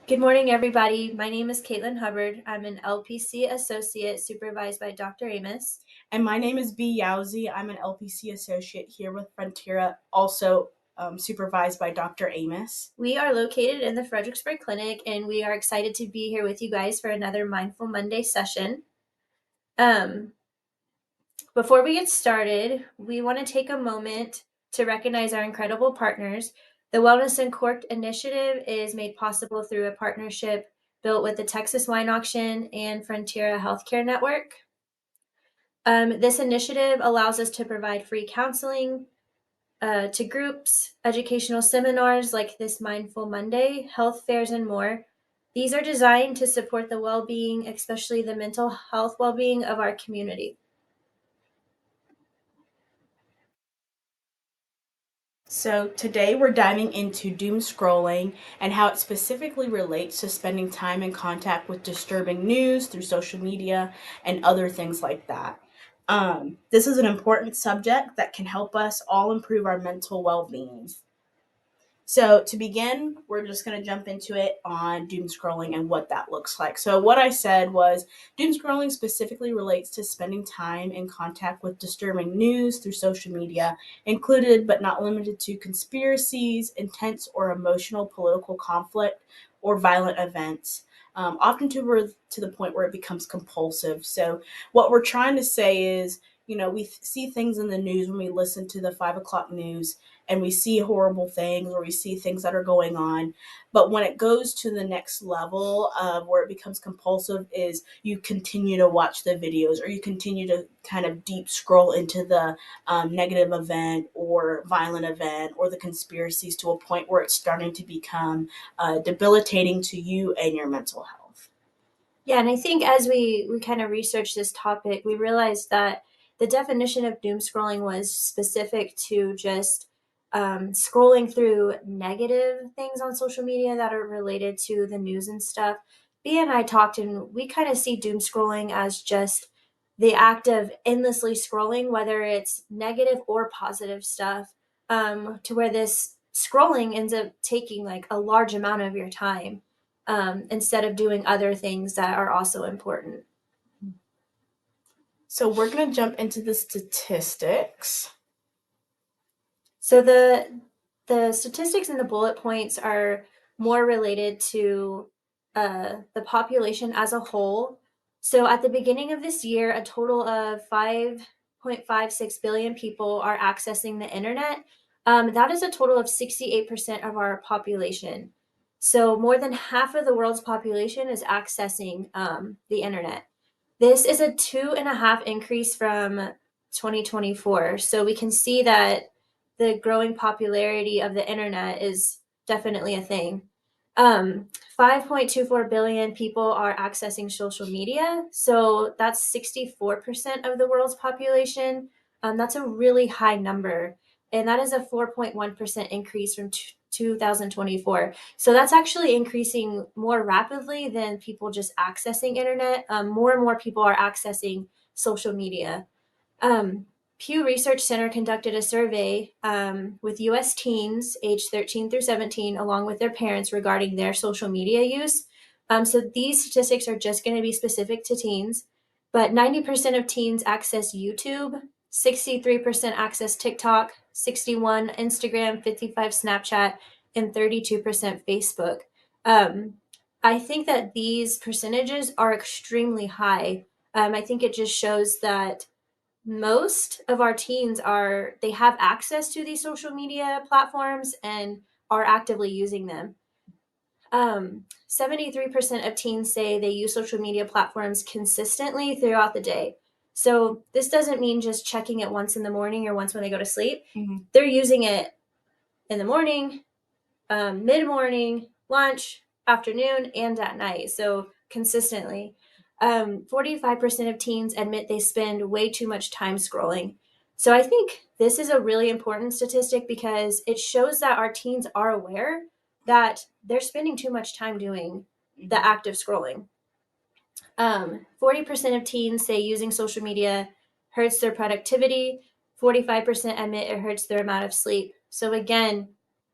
Good morning, everybody. My name is Caitlin Hubbard. I'm an LPC associate supervised by Dr. Amos. And my name is B. Yowzi. I'm an LPC associate here with Frontera, also supervised by Dr. Amos. We are located in the Fredericksburg Clinic, and we are excited to be here with you guys for another Mindful Monday session. Before we get started, we want to take a moment to recognize our incredible partners. The Wellness Uncorked initiative is made possible through a partnership built with the Texas Wine Auction and Frontera Healthcare Network. This initiative allows us to provide free counseling to groups, educational seminars like this Mindful Monday, health fairs, and more. These are designed to support the well-being, especially the mental health well-being of our community. So today we're diving into doom scrolling and how it specifically relates to spending time in contact with disturbing news through social media and other things like that. This is an important subject that can help us all improve our mental well-being. So to begin, we're just going to jump into it on doom scrolling and what that looks like. So what I said was doom scrolling specifically relates to spending time in contact with disturbing news through social media, included but not limited to conspiracies, intense or emotional political conflict, or violent events. Often to the point where it becomes compulsive. So what we're trying to say is, we see things in the news when we listen to the 5 o'clock news and we see horrible things or we see things that are going on. But when it goes to the next level of where it becomes compulsive is you continue to watch the videos or you continue to kind of deep scroll into the negative event or violent event or the conspiracies to a point where it's starting to become debilitating to you and your mental health. Yeah, and I think as we kind of researched this topic, we realized that the definition of doom scrolling was specific to just scrolling through negative things on social media that are related to the news and stuff. B and I talked, and we kind of see doom scrolling as just the act of endlessly scrolling, whether it's negative or positive stuff, to where this scrolling ends up taking like a large amount of your time instead of doing other things that are also important. So we're going to jump into the statistics. So the statistics and the bullet points are more related to the population as a whole. So at the beginning of this year, a total of 5.56 billion people are accessing the internet. That is a total of 68% of our population. So more than half of the world's population is accessing the internet. This is a 2.5 increase from 2024. So we can see that the growing popularity of the internet is definitely a thing. 5.24 billion people are accessing social media. So that's 64% of the world's population. That's a really high number. And that is a 4.1% increase from 2024. So that's actually increasing more rapidly than people just accessing internet. More and more people are accessing social media. Um, Pew Research Center conducted a survey with US teens aged 13 through 17, along with their parents, regarding their social media use. So these statistics are just going to be specific to teens, but 90% of teens access YouTube, 63% access TikTok, 61 Instagram, 55 Snapchat, and 32% Facebook. Um, I think that these percentages are extremely high. I think it just shows that most of our teens they have access to these social media platforms and are actively using them. 73% of teens say they use social media platforms consistently throughout the day. So this doesn't mean just checking it once in the morning or once when they go to sleep. Mm-hmm. They're using it in the morning, mid-morning, lunch, afternoon, and at night. So consistently. 45% of teens admit they spend way too much time scrolling. So I think this is a really important statistic because it shows that our teens are aware that they're spending too much time doing the act of scrolling. 40% of teens say using social media hurts their productivity. 45% admit it hurts their amount of sleep. So again,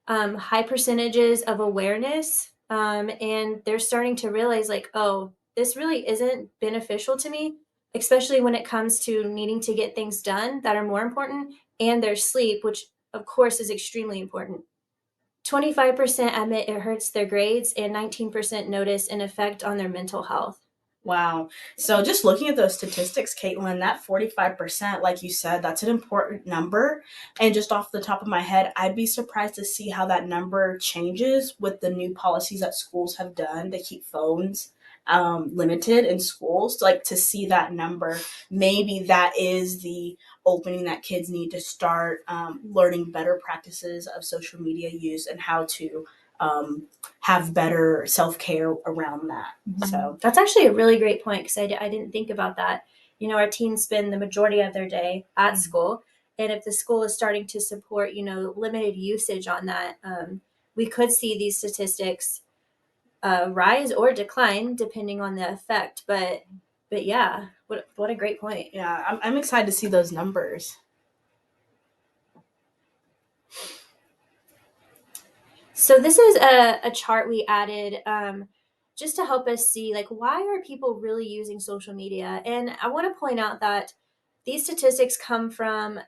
high percentages of awareness And they're starting to realize, like, oh, this really isn't beneficial to me, especially when it comes to needing to get things done that are more important, and their sleep, which of course is extremely important. 25% admit it hurts their grades, and 19% notice an effect on their mental health. Wow. So just looking at those statistics, Caitlin, that 45%, like you said, that's an important number. And just off the top of my head, I'd be surprised to see how that number changes with the new policies that schools have done to keep phones limited in schools. Like to see that number, maybe that is the opening that kids need to start learning better practices of social media use and how to um, have better self care around that. So That's actually a really great point, because I didn't think about that. Our teens spend the majority of their day at school. And if the school is starting to support, limited usage on that, we could see these statistics rise or decline depending on the effect. But yeah, what a great point. yeah, I'm excited to see those numbers. So this is a chart we added, just to help us see, like, why are people really using social media. And I want to point out that these statistics come from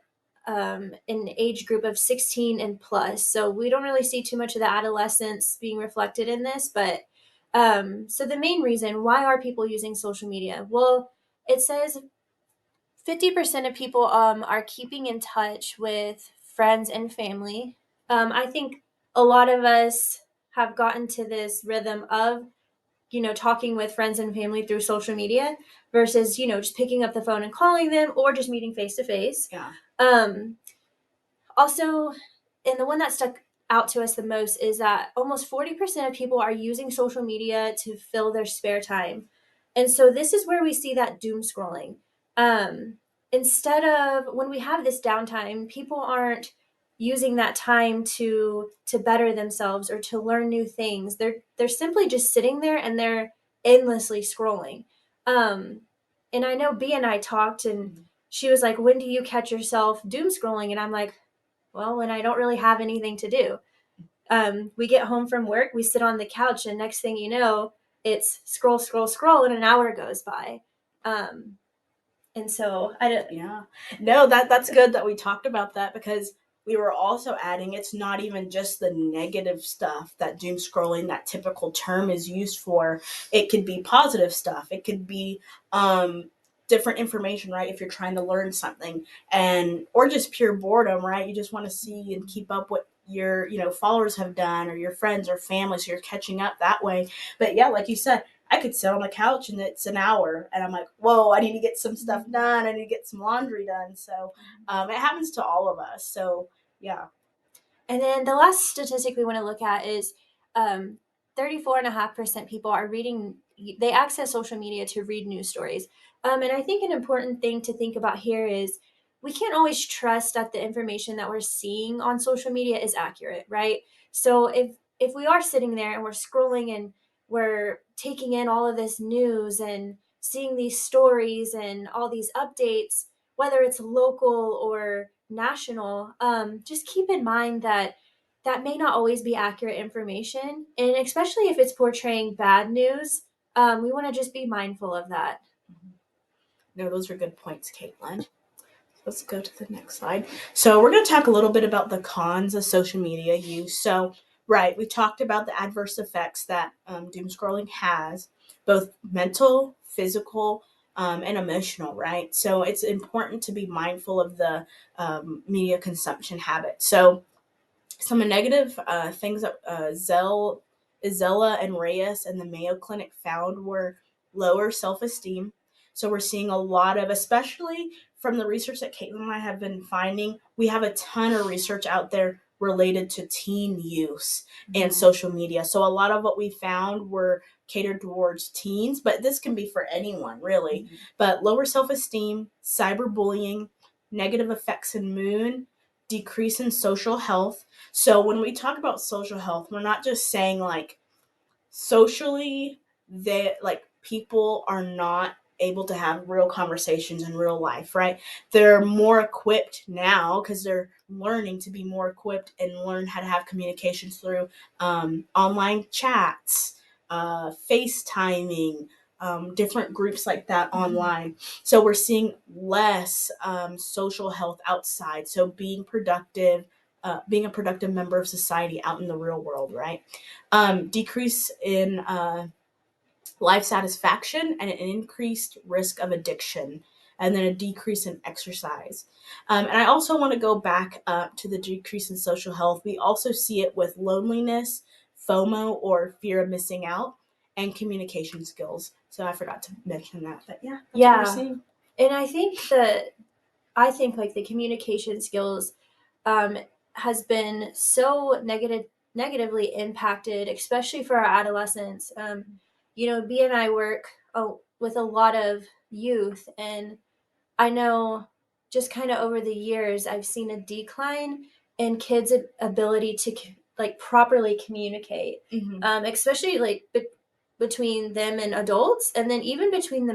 an age group of 16 and plus. So we don't really see too much of the adolescents being reflected in this. But so the main reason, why are people using social media? Well, it says 50% of people are keeping in touch with friends and family. I think a lot of us have gotten to this rhythm of, talking with friends and family through social media versus, just picking up the phone and calling them, or just meeting face to face. Yeah. Um, Also, and the one that stuck out to us the most is that almost 40% of people are using social media to fill their spare time. And so this is where we see that doom scrolling. Um, Instead of, when we have this downtime, people aren't using that time to better themselves or to learn new things. They're simply just sitting there, and they're endlessly scrolling. Um, and I know B and I talked, and she was like, "When do you catch yourself doom scrolling?" And I'm like, well, when I don't really have anything to do. We get home from work, we sit on the couch, and next thing you know, it's scroll, scroll, scroll, and an hour goes by. Um, and so I don't. Yeah. No, that's good that we talked about that because we were also adding it's not even just the negative stuff that doom scrolling, that typical term is used for. It could be positive stuff. It could be different information, right? If you're trying to learn something and or just pure boredom, right? You just want to see and keep up what your, followers have done or your friends or family, so you're catching up that way. But yeah, like you said, I could sit on the couch and it's an hour, and I'm like, whoa, I need to get some stuff done. I need to get some laundry done. So it happens to all of us. So yeah. And then the last statistic we want to look at is, 34.5% people are reading, they access social media to read news stories. And I think an important thing to think about here is we can't always trust that the information that we're seeing on social media is accurate, right? So if we are sitting there and we're scrolling and we're taking in all of this news and seeing these stories and all these updates, whether it's local or national, just keep in mind that that may not always be accurate information. And especially if it's portraying bad news, we want to just be mindful of that. No, those are good points, Caitlin. Let's go to the next slide. So we're going to talk a little bit about the cons of social media use. So, right, we talked about the adverse effects that doom scrolling has, both mental, physical, and emotional, right? So it's important to be mindful of the media consumption habit. So some negative things that Izella and Reyes and the Mayo Clinic found were lower self esteem. So we're seeing a lot of, especially from the research that Caitlin and I have been finding, we have a ton of research out there related to teen use and social media. So a lot of what we found were catered towards teens, but this can be for anyone really. Mm-hmm. But lower self esteem, cyberbullying, negative effects in mood, decrease in social health. So when we talk about social health, we're not just saying like socially that like people are not able to have real conversations in real life, right? They're more equipped now because they're learning to be more equipped and learn how to have communications through online chats, FaceTiming, different groups like that online. So we're seeing less social health outside. So being a productive member of society out in the real world, right? Decrease in life satisfaction and an increased risk of addiction, and then a decrease in exercise. And I also want to go back to the decrease in social health. We also see it with loneliness, FOMO, or fear of missing out, and communication skills. So I forgot to mention that, but yeah, that's what we're Yeah. seeing. And I think like the communication skills um, has been so negatively impacted, especially for our adolescents. B and I work with a lot of youth, and I know just kind of over the years, I've seen a decline in kids' ability to like properly communicate, Mm-hmm. especially like between them and adults, and then even between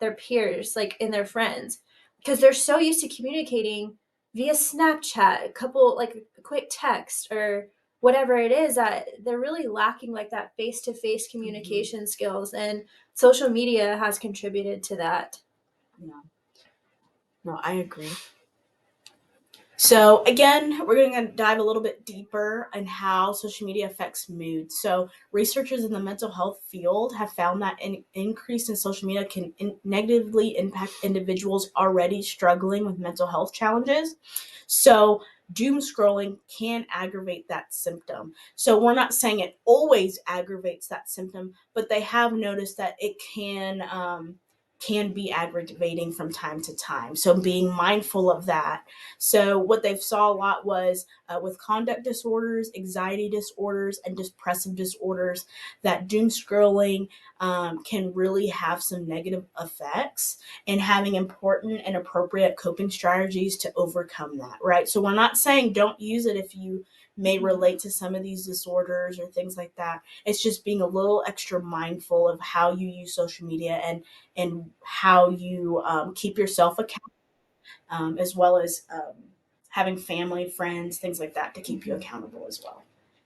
their peers, like in their friends, because they're so used to communicating via Snapchat, a couple like a quick text or whatever it is, that they're really lacking like that face to face Mm-hmm. communication skills, and social media has contributed to that. Yeah, no, I agree. So again, we're going to dive a little bit deeper in how social media affects mood. So researchers in the mental health field have found that an increase in social media can negatively impact individuals already struggling with mental health challenges. So doom scrolling can aggravate that symptom. So we're not saying it always aggravates that symptom, but they have noticed that it can be aggravating from time to time. So being mindful of that. So what they've saw a lot was with conduct disorders, anxiety disorders, and depressive disorders, that doom scrolling can really have some negative effects, and having important and appropriate coping strategies to overcome that, right? So we're not saying don't use it if you may relate to some of these disorders or things like that. It's just being a little extra mindful of how you use social media and how you keep yourself accountable, as well as having family, friends, things like that to keep you accountable as well.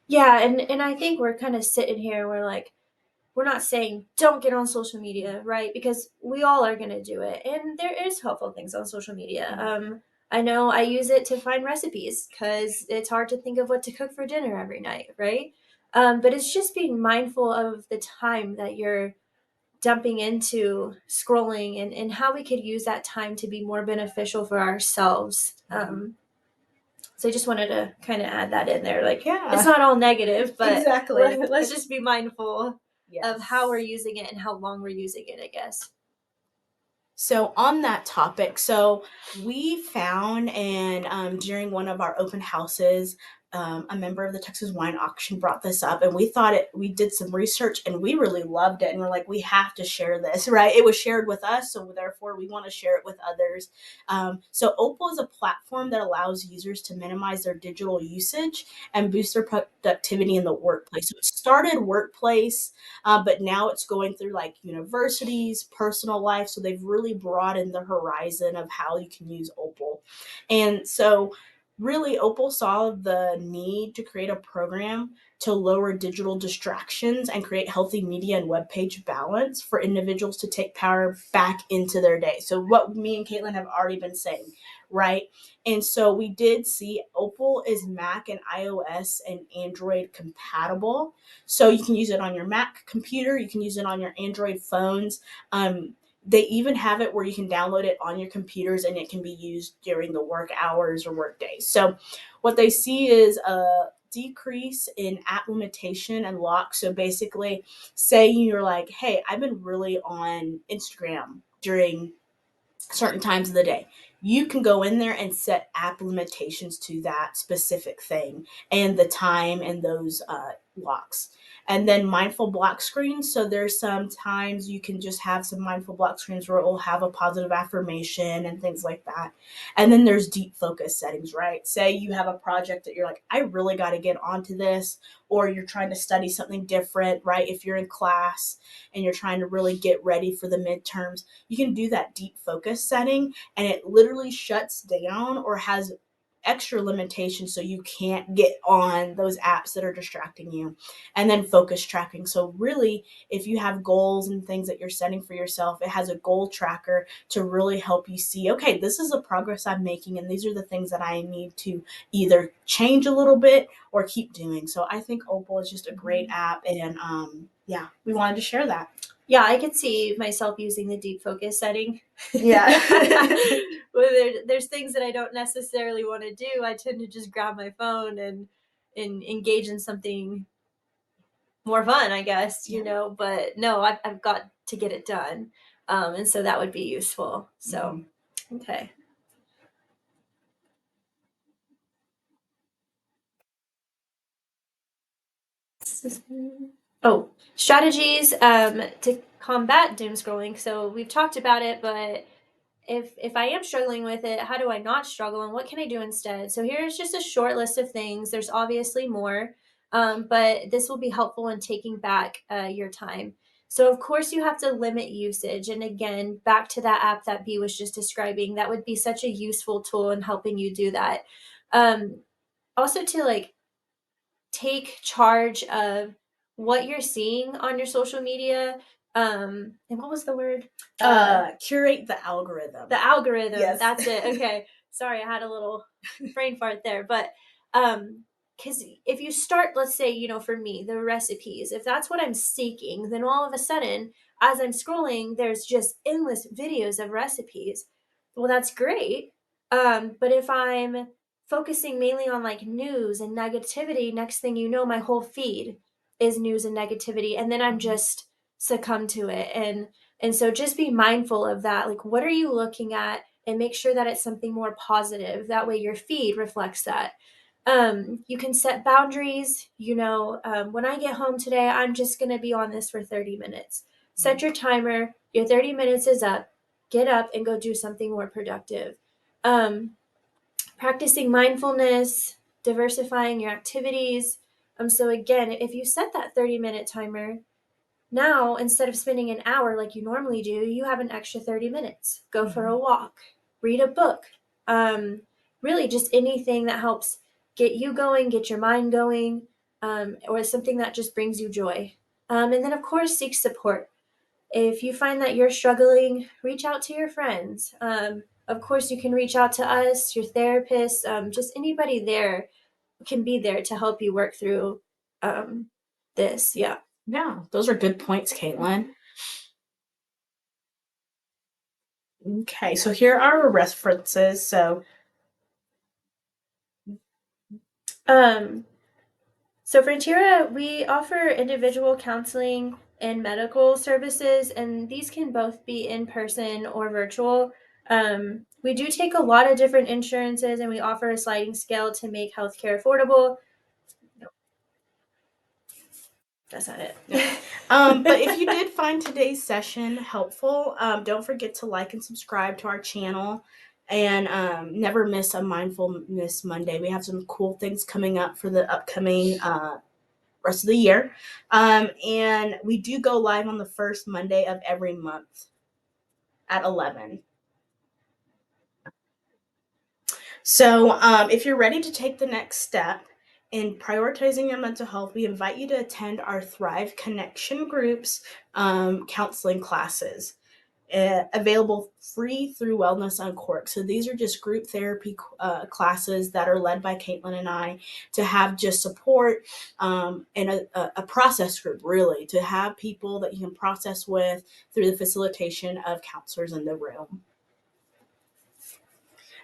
Yeah, and I think we're kind of sitting here, we're like, we're not saying don't get on social media, right? Because we all are going to do it. And there is helpful things on social media. I know I use it to find recipes because it's hard to think of what to cook for dinner every night, right? But it's just being mindful of the time that you're dumping into scrolling, and how we could use that time to be more beneficial for ourselves. So I just wanted to kind of add that in there. Like, it's Yeah, not all negative, but exactly. let's just be mindful of how we're Yes. using it and how long we're using it, I guess. So on that topic, so we found, and during one of our open houses, a member of the Texas Wine Auction brought this up, and we thought it. We did some research, and we really loved it, and we're like, we have to share this, right? It was shared with us, so therefore we want to share it with others. So Opal is a platform that allows users to minimize their digital usage and boost their productivity in the workplace. So it started workplace, but now it's going through like universities, personal life. So they've really broadened the horizon of how you can use Opal. And so, really, Opal saw the need to create a program to lower digital distractions and create healthy media and web page balance for individuals to take power back into their day. So, what me and Caitlin have already been saying, right? And so, we did see Opal is Mac and iOS and Android compatible. So you can use it on your Mac computer, you can use it on your Android phones. They even have it where you can download it on your computers and it can be used during the work hours or work days. So what they see is a decrease in app limitation and lock. So basically, say you're like, hey, I've been really on Instagram during certain times of the day. You can go in there and set app limitations to that specific thing and the time and those locks. And then mindful block screens. So there's sometimes you can just have some mindful block screens where it will have a positive affirmation and things like that. And then there's deep focus settings, right? Say you have a project that you're like, I really got to get onto this, or you're trying to study something different, right? If you're in class and you're trying to really get ready for the midterms, you can do that deep focus setting and it literally shuts down or has extra limitations so you can't get on those apps that are distracting you. And then focus tracking. So really, if you have goals and things that you're setting for yourself, it has a goal tracker to really help you see, okay, this is the progress I'm making, and these are the things that I need to either change a little bit or keep doing. So I think Opal is just a great app, and yeah, we wanted to share that. Yeah, I could see myself using the deep focus setting. Yeah. Well, there's things that I don't necessarily want to do. I tend to just grab my phone and engage in something more fun, I guess, Yeah. but no, I've got to get it done. And so that would be useful. So, okay. Oh, strategies to combat doom scrolling. So we've talked about it, but if I am struggling with it, how do I not struggle, and what can I do instead? So here's just a short list of things. There's obviously more, but this will be helpful in taking back your time. So of course you have to limit usage, and again, back to that app that B was just describing, that would be such a useful tool in helping you do that. Um, Also to like take charge of what you're seeing on your social media. And what was the word? Curate the algorithm. The algorithm. Yes. That's it. Okay. Sorry, I had a little brain fart there. But because if you start, let's say, for me, the recipes, if that's what I'm seeking, then all of a sudden, as I'm scrolling, there's just endless videos of recipes. Well, that's great. But if I'm focusing mainly on like news and negativity, next thing you know, my whole feed is news and negativity. And then I'm just succumb to it. And so just be mindful of that. Like, what are you looking at? And make sure that it's something more positive. That way your feed reflects that. You can set boundaries. When I get home today, I'm just going to be on this for 30 minutes. Set your timer. Your 30 minutes is up. Get up and go do something more productive. Um, Practicing mindfulness, diversifying your activities. So, again, if you set that 30-minute timer, now, instead of spending an hour like you normally do, you have an extra 30 minutes. Go for a walk, read a book, um, really just anything that helps get you going, get your mind going, or something that just brings you joy. And then, of course, seek support. If you find that you're struggling, reach out to your friends. Of course, you can reach out to us, your therapist, just anybody there can be there to help you work through this. Yeah. Yeah, those are good points, Caitlin. Okay, so here are our references. Um, so Frontera, we offer individual counseling and medical services, and these can both be in person or virtual. We do take a lot of different insurances, and we offer a sliding scale to make healthcare affordable. That's not it. Yeah. But if you did find today's session helpful, don't forget to like and subscribe to our channel, and never miss a Mindfulness Monday. We have some cool things coming up for the upcoming rest of the year. And we do go live on the first Monday of every month at 11. So, if you're ready to take the next step in prioritizing your mental health, we invite you to attend our Thrive Connection Groups counseling classes. Available free through Wellness Uncorked. So these are just group therapy classes that are led by Caitlin and I to have just support and a process group, really, to have people that you can process with through the facilitation of counselors in the room.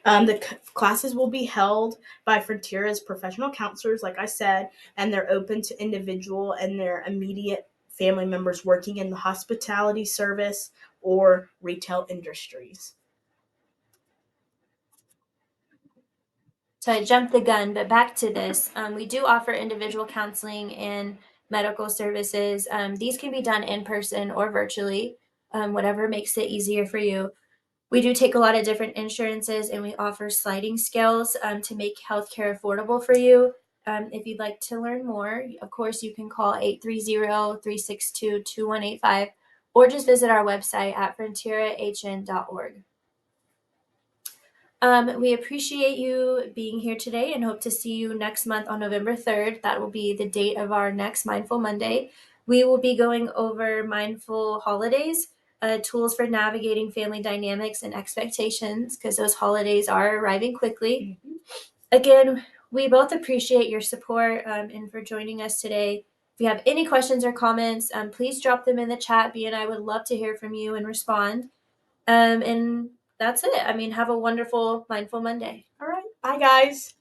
The classes will be held by Frontera's professional counselors, like I said, and they're open to individual and their immediate family members working in the hospitality service or retail industries. So I jumped the gun, but back to this. We do offer individual counseling and medical services. These can be done in person or virtually, whatever makes it easier for you. We do take a lot of different insurances, and we offer sliding scales to make healthcare affordable for you. If you'd like to learn more, of course, you can call 830-362-2185 or just visit our website at fronterahn.org. We appreciate you being here today and hope to see you next month on November 3rd. That will be the date of our next Mindful Monday. We will be going over mindful holidays, tools for navigating family dynamics and expectations, because those holidays are arriving quickly. Mhm. Again, we both appreciate your support and for joining us today. If you have any questions or comments, please drop them in the chat. B and I would love to hear from you and respond. And that's it. I mean, have a wonderful Mindful Monday. All right. Bye, guys.